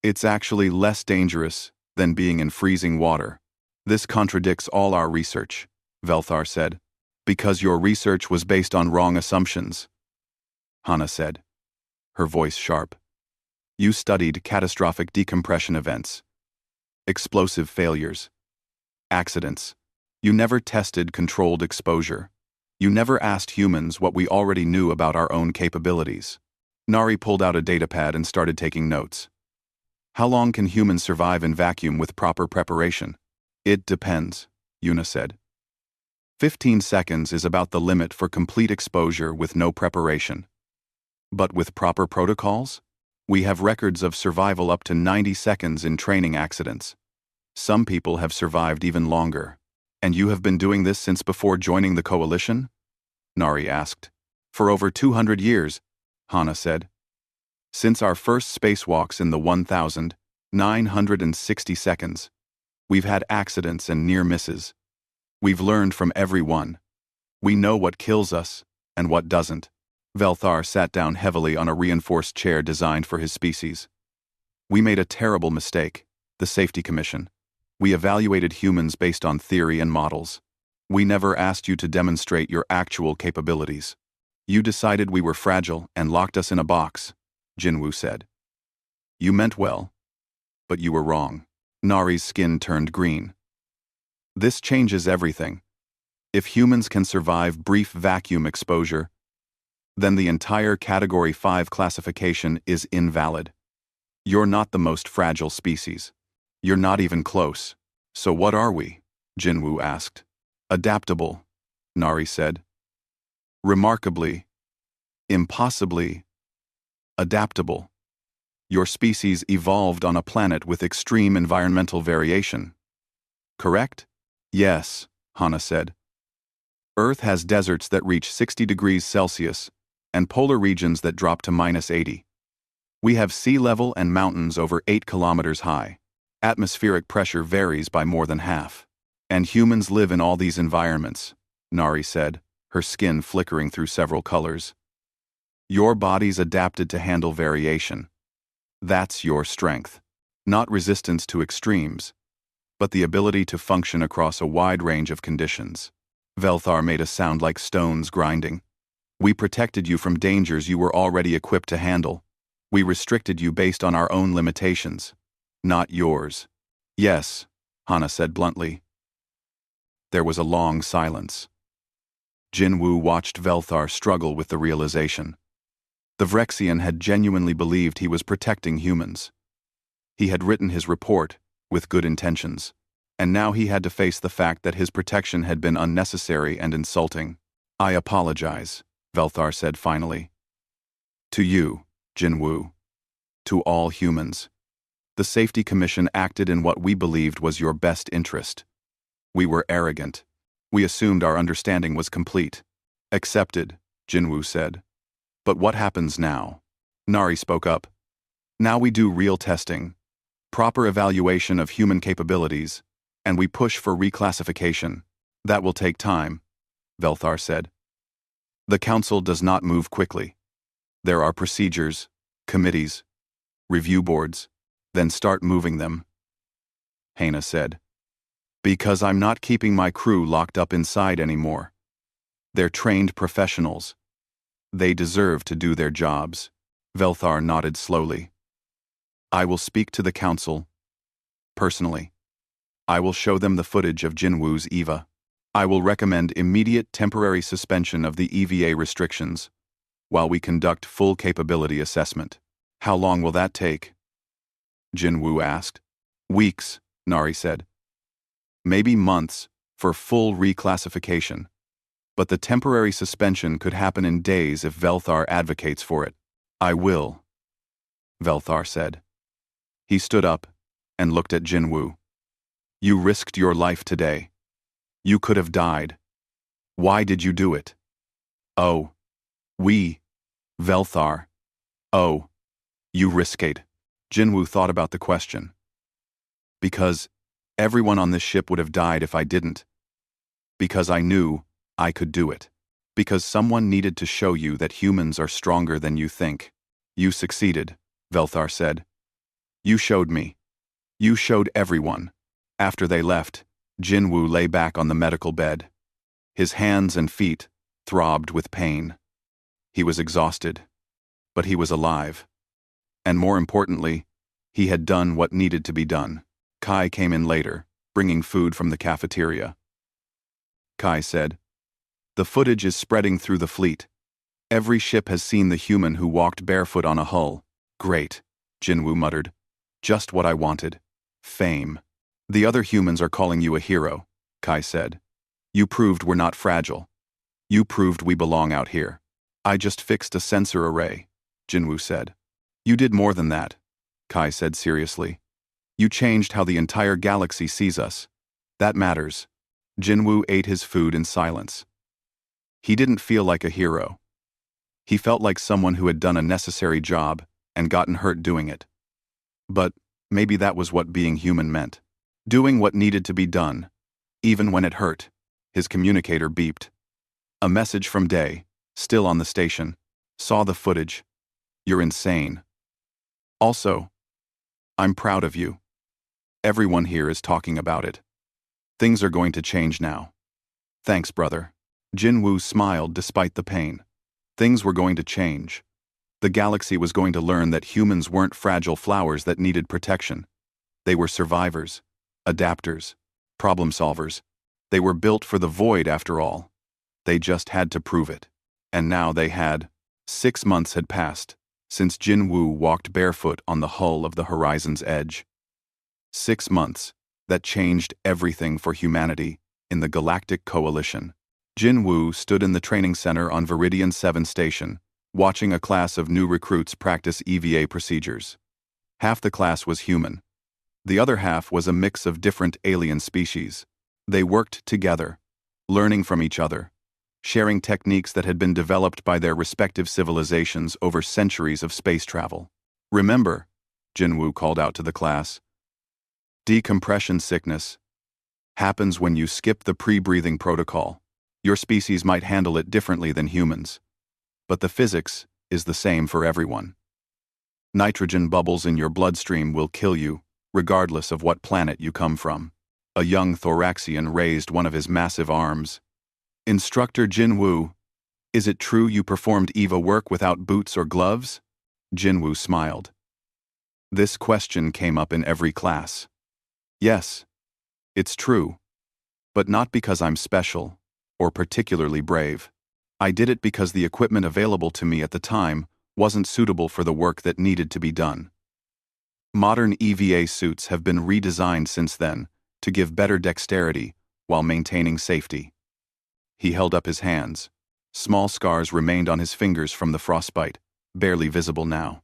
A: It's actually less dangerous than being in freezing water. This contradicts all our research, Velthar said. Because your research was based on wrong assumptions, Hana said, her voice sharp. You studied catastrophic decompression events, explosive failures, accidents. You never tested controlled exposure. You never asked humans what we already knew about our own capabilities. Nari pulled out a datapad and started taking notes. How long can humans survive in vacuum with proper preparation? It depends, Yuna said. 15 seconds is about the limit for complete exposure with no preparation. But with proper protocols? We have records of survival up to 90 seconds in training accidents. Some people have survived even longer. And you have been doing this since before joining the coalition? Nari asked. For over 200 years, Hana said. Since our first spacewalks in the 1,960 seconds, we've had accidents and near misses. We've learned from every one. We know what kills us and what doesn't. Velthar sat down heavily on a reinforced chair designed for his species. We made a terrible mistake, the Safety Commission. We evaluated humans based on theory and models. We never asked you to demonstrate your actual capabilities. You decided we were fragile and locked us in a box, Jinwoo said. You meant well, but you were wrong. Nari's skin turned green. This changes everything. If humans can survive brief vacuum exposure, then the entire Category 5 classification is invalid. You're not the most fragile species. You're not even close. So what are we? Jinwoo asked. Adaptable, Nari said. Remarkably, impossibly adaptable. Your species evolved on a planet with extreme environmental variation. Correct? Yes, Hana said. Earth has deserts that reach 60 degrees Celsius and polar regions that drop to -80. We have sea level and mountains over 8 kilometers high. Atmospheric pressure varies by more than half. And humans live in all these environments, Nari said, her skin flickering through several colors. Your body's adapted to handle variation. That's your strength. Not resistance to extremes, but the ability to function across a wide range of conditions. Velthar made a sound like stones grinding. We protected you from dangers you were already equipped to handle. We restricted you based on our own limitations, not yours. Yes, Hana said bluntly. There was a long silence. Jinwoo watched Velthar struggle with the realization. The Vrexian had genuinely believed he was protecting humans. He had written his report with good intentions, and now he had to face the fact that his protection had been unnecessary and insulting. I apologize, Velthar said finally. To you, Jinwoo. To all humans. The Safety Commission acted in what we believed was your best interest. We were arrogant. We assumed our understanding was complete. Accepted, Jinwoo said. But what happens now? Nari spoke up. Now we do real testing, proper evaluation of human capabilities, and we push for reclassification. That will take time, Velthar said. The Council does not move quickly. There are procedures, committees, review boards, then start moving them. Hana said. Because I'm not keeping my crew locked up inside anymore. They're trained professionals. They deserve to do their jobs. Velthar nodded slowly. I will speak to the Council. Personally. I will show them the footage of Jinwoo's EVA. I will recommend immediate temporary suspension of the EVA restrictions, while we conduct full capability assessment. How long will that take? Jinwoo asked. Weeks, Nari said. Maybe months, for full reclassification. But the temporary suspension could happen in days if Velthar advocates for it. I will, Velthar said. He stood up and looked at Jinwoo. You risked your life today. You could have died. Why did you do it? Oh. We. Velthar. Oh. You risked. Jinwoo thought about the question. Because everyone on this ship would have died if I didn't. Because I knew I could do it. Because someone needed to show you that humans are stronger than you think. You succeeded, Velthar said. You showed me. You showed everyone. After they left, Jinwoo lay back on the medical bed. His hands and feet throbbed with pain. He was exhausted, but he was alive. And more importantly, he had done what needed to be done. Kai came in later, bringing food from the cafeteria. Kai said, The footage is spreading through the fleet. Every ship has seen the human who walked barefoot on a hull. Great, Jinwoo muttered. Just what I wanted. Fame. The other humans are calling you a hero, Kai said. You proved we're not fragile. You proved we belong out here. I just fixed a sensor array, Jinwoo said. You did more than that, Kai said seriously. You changed how the entire galaxy sees us. That matters. Jinwoo ate his food in silence. He didn't feel like a hero. He felt like someone who had done a necessary job and gotten hurt doing it. But maybe that was what being human meant. Doing what needed to be done, even when it hurt. His communicator beeped. A message from Day, still on the station. Saw the footage. You're insane. Also, I'm proud of you. Everyone here is talking about it. Things are going to change now. Thanks, brother. Jinwoo smiled despite the pain. Things were going to change. The galaxy was going to learn that humans weren't fragile flowers that needed protection. They were survivors, adapters, problem solvers. They were built for the void after all. They just had to prove it. And now they had. 6 months had passed since Jinwoo walked barefoot on the hull of the horizon's edge. 6 months that changed everything for humanity in the Galactic Coalition. Jinwoo stood in the training center on Viridian 7 Station, watching a class of new recruits practice EVA procedures. Half the class was human. The other half was a mix of different alien species. They worked together, learning from each other, sharing techniques that had been developed by their respective civilizations over centuries of space travel. Remember, Jinwoo called out to the class, decompression sickness happens when you skip the pre-breathing protocol. Your species might handle it differently than humans, but the physics is the same for everyone. Nitrogen bubbles in your bloodstream will kill you, regardless of what planet you come from. A young Thoraxian raised one of his massive arms. Instructor Jinwoo, is it true you performed EVA work without boots or gloves? Jinwoo smiled. This question came up in every class. Yes, it's true, but not because I'm special or particularly brave. I did it because the equipment available to me at the time wasn't suitable for the work that needed to be done. Modern EVA suits have been redesigned since then to give better dexterity while maintaining safety. He held up his hands. Small scars remained on his fingers from the frostbite, barely visible now.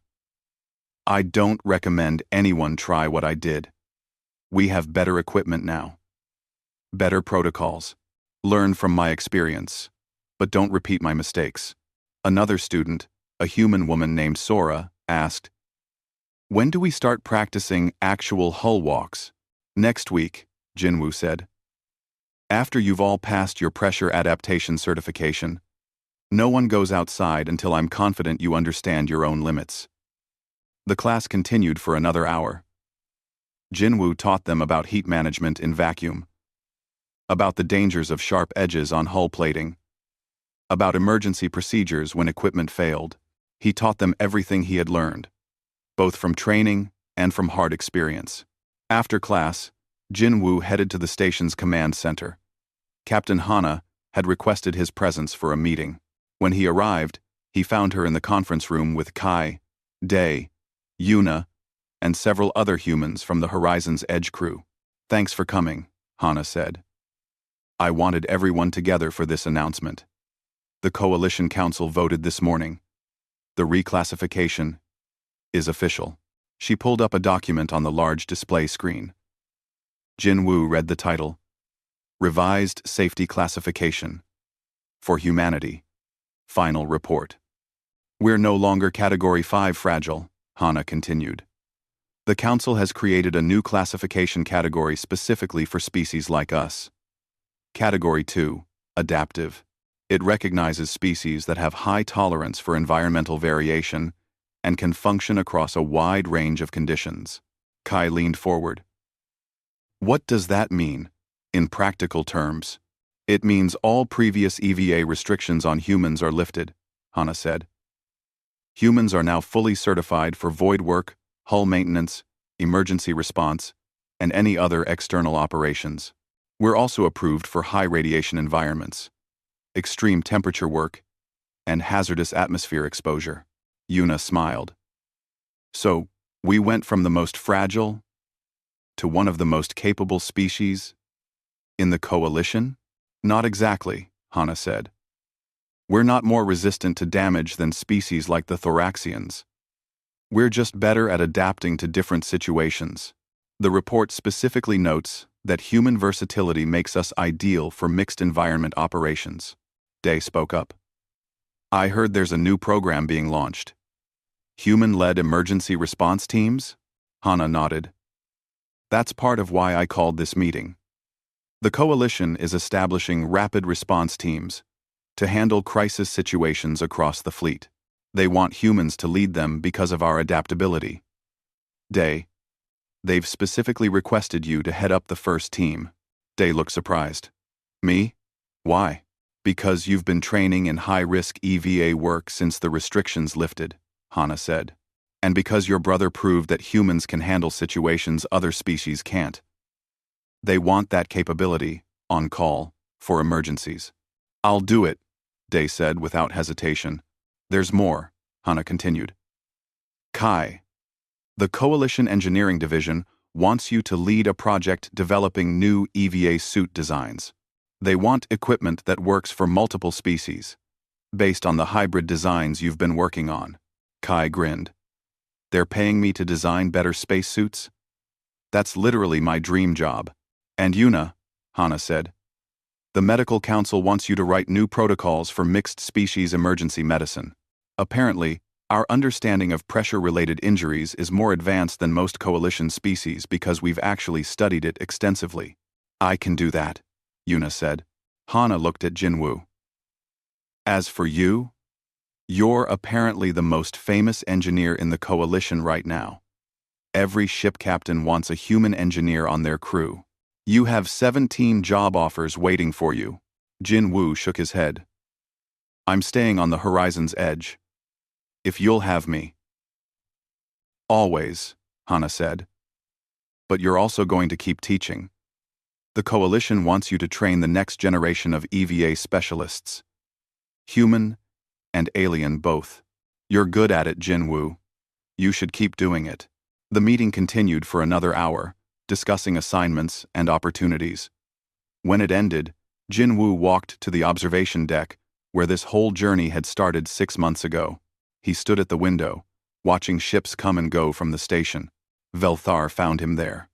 A: I don't recommend anyone try what I did. We have better equipment now. Better protocols. Learn from my experience, but don't repeat my mistakes. Another student, a human woman named Sora, asked, when do we start practicing actual hull walks? Next week, Jinwoo said. After you've all passed your pressure adaptation certification. No one goes outside until I'm confident you understand your own limits. The class continued for another hour. Jinwoo taught them about heat management in vacuum, about the dangers of sharp edges on hull plating, about emergency procedures when equipment failed. He taught them everything he had learned, both from training and from hard experience. After class, Jinwoo headed to the station's command center. Captain Hana had requested his presence for a meeting. When he arrived, he found her in the conference room with Kai, Day, Yuna, and several other humans from the Horizon's Edge crew. Thanks for coming, Hana said. I wanted everyone together for this announcement. The Coalition Council voted this morning. The reclassification is official. She pulled up a document on the large display screen. Jinwoo read the title, Revised Safety Classification for Humanity. Final Report. We're no longer Category 5 fragile, Hana continued. The Council has created a new classification category specifically for species like us. Category 2, Adaptive. It recognizes species that have high tolerance for environmental variation and can function across a wide range of conditions. Kai leaned forward. What does that mean, in practical terms? It means all previous EVA restrictions on humans are lifted, Hana said. Humans are now fully certified for void work, hull maintenance, emergency response, and any other external operations. We're also approved for high radiation environments, extreme temperature work, and hazardous atmosphere exposure. Yuna smiled. So, we went from the most fragile to one of the most capable species in the Coalition? Not exactly, Hana said. We're not more resistant to damage than species like the Thoraxians. We're just better at adapting to different situations. The report specifically notes that human versatility makes us ideal for mixed environment operations. Day spoke up. I heard there's a new program being launched. Human-led emergency response teams? Hana nodded. That's part of why I called this meeting. The Coalition is establishing rapid response teams to handle crisis situations across the fleet. They want humans to lead them because of our adaptability. Day, they've specifically requested you to head up the first team. Day looked surprised. Me? Why? Because you've been training in high-risk EVA work since the restrictions lifted, Hana said. And because your brother proved that humans can handle situations other species can't. They want that capability, on call, for emergencies. I'll do it, Day said without hesitation. There's more, Hana continued. Kai, the Coalition Engineering Division wants you to lead a project developing new EVA suit designs. They want equipment that works for multiple species, based on the hybrid designs you've been working on. Kai grinned. They're paying me to design better spacesuits? That's literally my dream job. And Yuna, Hana said. The Medical Council wants you to write new protocols for mixed species emergency medicine. Apparently, our understanding of pressure-related injuries is more advanced than most Coalition species because we've actually studied it extensively. I can do that, Yuna said. Hana looked at Jinwoo. As for you, you're apparently the most famous engineer in the Coalition right now. Every ship captain wants a human engineer on their crew. You have 17 job offers waiting for you. Jinwoo shook his head. I'm staying on the horizon's edge. If you'll have me. Always, Hana said. But you're also going to keep teaching. The Coalition wants you to train the next generation of EVA specialists. Human and alien both. You're good at it, Jinwoo. You should keep doing it. The meeting continued for another hour, discussing assignments and opportunities. When it ended, Jinwoo walked to the observation deck, where this whole journey had started 6 months ago. He stood at the window, watching ships come and go from the station. Velthar found him there.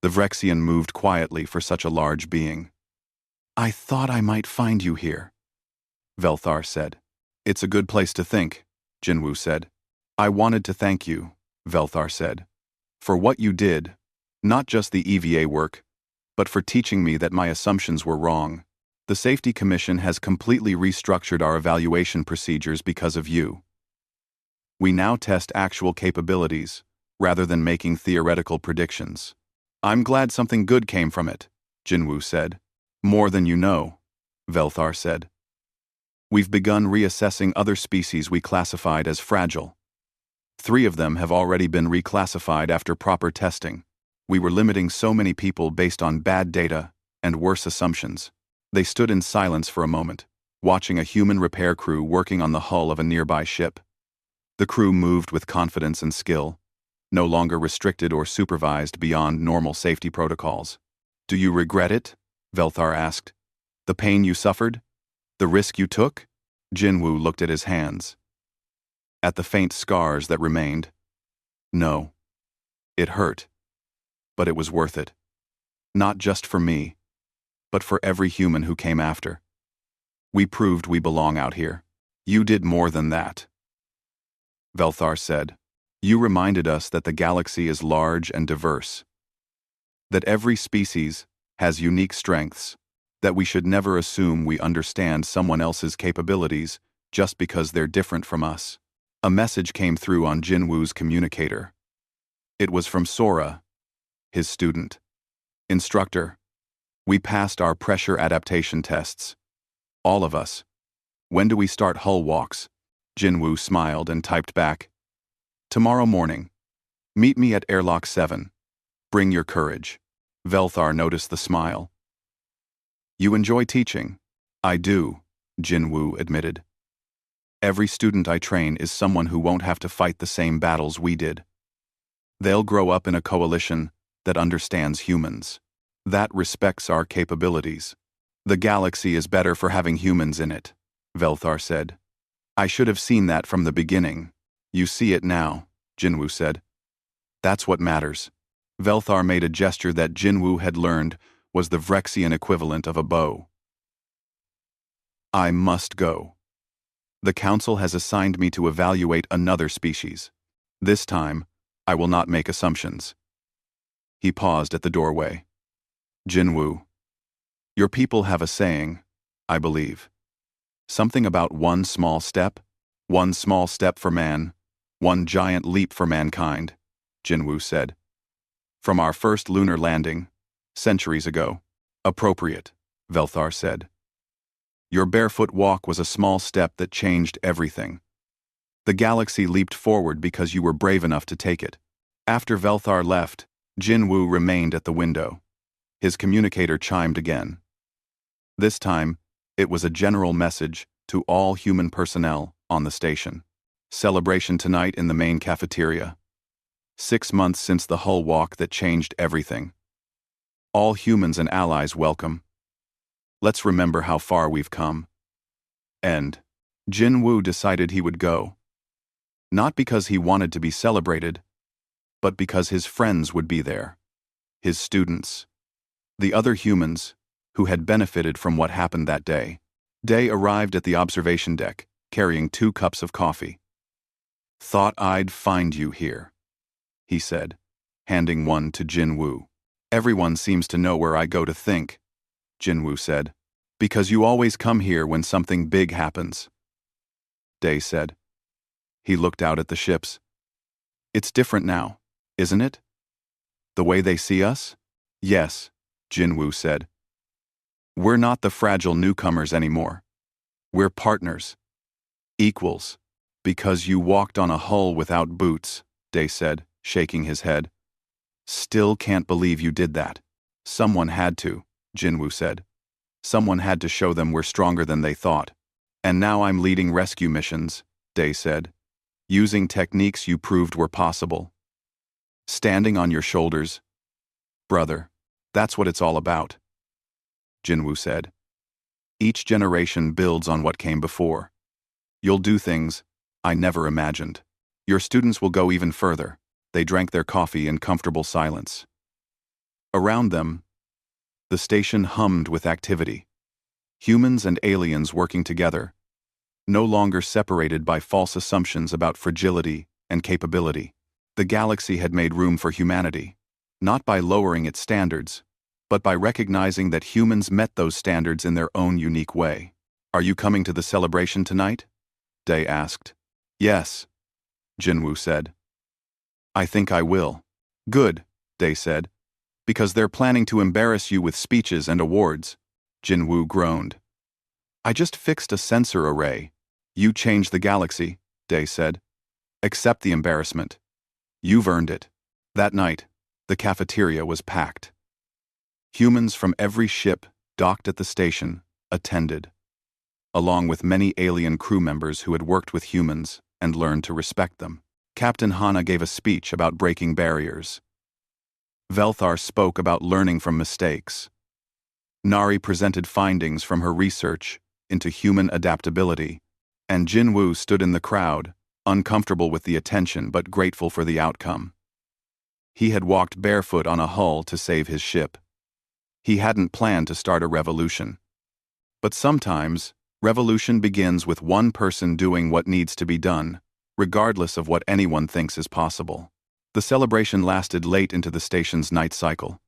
A: The Vrexian moved quietly for such a large being. I thought I might find you here, Velthar said. It's a good place to think, Jinwoo said. I wanted to thank you, Velthar said, for what you did, not just the EVA work, but for teaching me that my assumptions were wrong. The Safety Commission has completely restructured our evaluation procedures because of you. We now test actual capabilities, rather than making theoretical predictions. I'm glad something good came from it, Jinwoo said. More than you know, Velthar said. We've begun reassessing other species we classified as fragile. 3 of them have already been reclassified after proper testing. We were limiting so many people based on bad data and worse assumptions. They stood in silence for a moment, watching a human repair crew working on the hull of a nearby ship. The crew moved with confidence and skill, no longer restricted or supervised beyond normal safety protocols. Do you regret it? Velthar asked. The pain you suffered? The risk you took? Jinwoo looked at his hands. At the faint scars that remained. No. It hurt. But it was worth it. Not just for me, but for every human who came after. We proved we belong out here. You did more than that. Velthar said. You reminded us that the galaxy is large and diverse. That every species has unique strengths. That we should never assume we understand someone else's capabilities just because they're different from us. A message came through on Jinwoo's communicator. It was from Sora, his student. Instructor, we passed our pressure adaptation tests. All of us. When do we start hull walks? Jinwoo smiled and typed back. Tomorrow morning. Meet me at airlock 7. Bring your courage. Velthar noticed the smile. You enjoy teaching? I do, Jinwoo admitted. Every student I train is someone who won't have to fight the same battles we did. They'll grow up in a coalition that understands humans, that respects our capabilities. The galaxy is better for having humans in it, Velthar said. I should have seen that from the beginning. You see it now, Jinwoo said. That's what matters. Velthar made a gesture that Jinwoo had learned was the Vrexian equivalent of a bow. I must go. The Council has assigned me to evaluate another species. This time, I will not make assumptions. He paused at the doorway. Jinwoo, your people have a saying, I believe. Something about one small step? One small step for man, one giant leap for mankind, Jinwoo said. From our first lunar landing, centuries ago. Appropriate, Velthar said. Your barefoot walk was a small step that changed everything. The galaxy leaped forward because you were brave enough to take it. After Velthar left, Jinwoo remained at the window. His communicator chimed again. This time, it was a general message to all human personnel on the station. Celebration tonight in the main cafeteria. 6 months since the hull walk that changed everything. All humans and allies welcome. Let's remember how far we've come. End. Jinwoo decided he would go. Not because he wanted to be celebrated, but because his friends would be there. His students. The other humans, who had benefited from what happened that day. Day arrived at the observation deck, carrying 2 cups of coffee. Thought I'd find you here, he said, handing one to Jinwoo. Everyone seems to know where I go to think, Jinwoo said, because you always come here when something big happens. Day said. He looked out at the ships. It's different now, isn't it? The way they see us? Yes, Jinwoo said. We're not the fragile newcomers anymore. We're partners. Equals. Because you walked on a hull without boots, Day said, shaking his head. Still can't believe you did that. Someone had to, Jinwoo said. Someone had to show them we're stronger than they thought. And now I'm leading rescue missions, Day said. Using techniques you proved were possible. Standing on your shoulders. Brother, that's what it's all about. Jinwoo said. Each generation builds on what came before. You'll do things I never imagined. Your students will go even further. They drank their coffee in comfortable silence. Around them, the station hummed with activity. Humans and aliens working together, no longer separated by false assumptions about fragility and capability. The galaxy had made room for humanity, not by lowering its standards, but by recognizing that humans met those standards in their own unique way. Are you coming to the celebration tonight? Day asked. Yes, Jinwoo said. I think I will. Good, Day said. Because they're planning to embarrass you with speeches and awards, Jinwoo groaned. I just fixed a sensor array. You changed the galaxy, Day said. Accept the embarrassment. You've earned it. That night, the cafeteria was packed. Humans from every ship docked at the station attended, along with many alien crew members who had worked with humans and learned to respect them. Captain Hana gave a speech about breaking barriers. Velthar spoke about learning from mistakes. Nari presented findings from her research into human adaptability, and Jinwoo stood in the crowd, uncomfortable with the attention but grateful for the outcome. He had walked barefoot on a hull to save his ship. He hadn't planned to start a revolution. But sometimes, revolution begins with one person doing what needs to be done, regardless of what anyone thinks is possible. The celebration lasted late into the station's night cycle.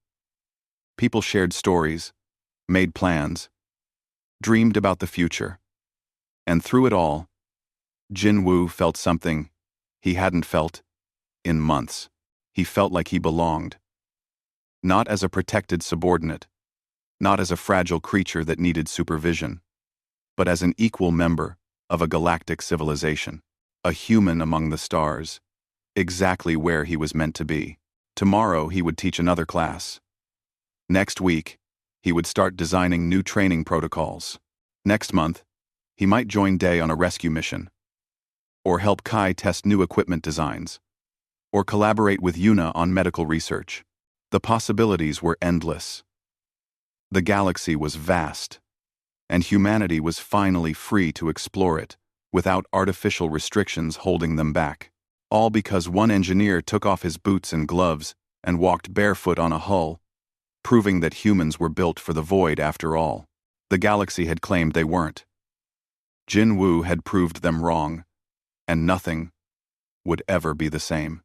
A: People shared stories, made plans, dreamed about the future. And through it all, Jinwoo felt something he hadn't felt in months. He felt like he belonged. Not as a protected subordinate, not as a fragile creature that needed supervision, but as an equal member of a galactic civilization, a human among the stars, exactly where he was meant to be. Tomorrow he would teach another class. Next week, he would start designing new training protocols. Next month, he might join Day on a rescue mission, or help Kai test new equipment designs, or collaborate with Yuna on medical research. The possibilities were endless. The galaxy was vast, and humanity was finally free to explore it without artificial restrictions holding them back. All because one engineer took off his boots and gloves and walked barefoot on a hull, proving that humans were built for the void after all. The galaxy had claimed they weren't. Jinwoo had proved them wrong, and nothing would ever be the same.